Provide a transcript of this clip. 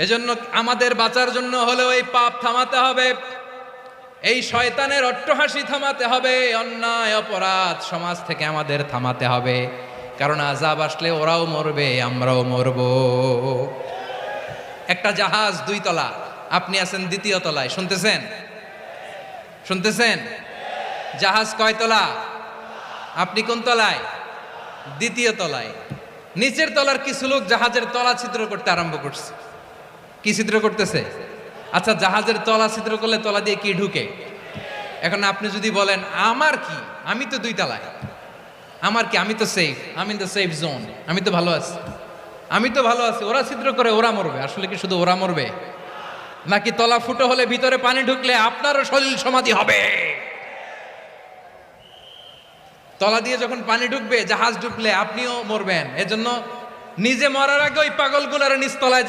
এজন্য আমাদের বাঁচার জন্য হলেও এই পাপ থামাতে হবে, এই শয়তানের অট্টহাসি থামাতে হবে, অন্যায় অপরাধ সমাজ থেকে আমাদের থামাতে হবে। কারণ আযাব আসলে ওরাও মরবে, আমরাও মরব। একটা জাহাজ 2 তলা, আপনি আছেন 2য় তলায়, শুনতেছেন? শুনতেছেন? জাহাজ কয় তলা? আপনি কোন তলায়? 2য় তলায়। নিচের তলার কিছু লোক জাহাজের তলা ছিদ্র করতে আরম্ভ করছে। কি ছিদ্র করতেছে? আচ্ছা, জাহাজের তলা ছিদ্র করলে তলা দিয়ে কি ঢুকে? এখন আপনি যদি বলেন আমার কি, আমি তো 2 তলায়, আমার কি, আমি তো সেফ, আমি ইন দ্য সেফ জোন, আমি তো ভালো আছি, আমি তো ভালো আছি, ওরা ছিদ্র করে ওরা মরবে। আসলে কি শুধু ওরা মরবে, নাকি তলা ফুটো হলে ভিতরে পানি ঢুকলে আপনারও শরীর সমাধি হবে? তলা দিয়ে যখন পানি ঢুকবে, জাহাজ ঢুকলে আপনিও মরবেন। এজন্য নিজে মরার আগে ওই পাগলগুলোর নিচতলায়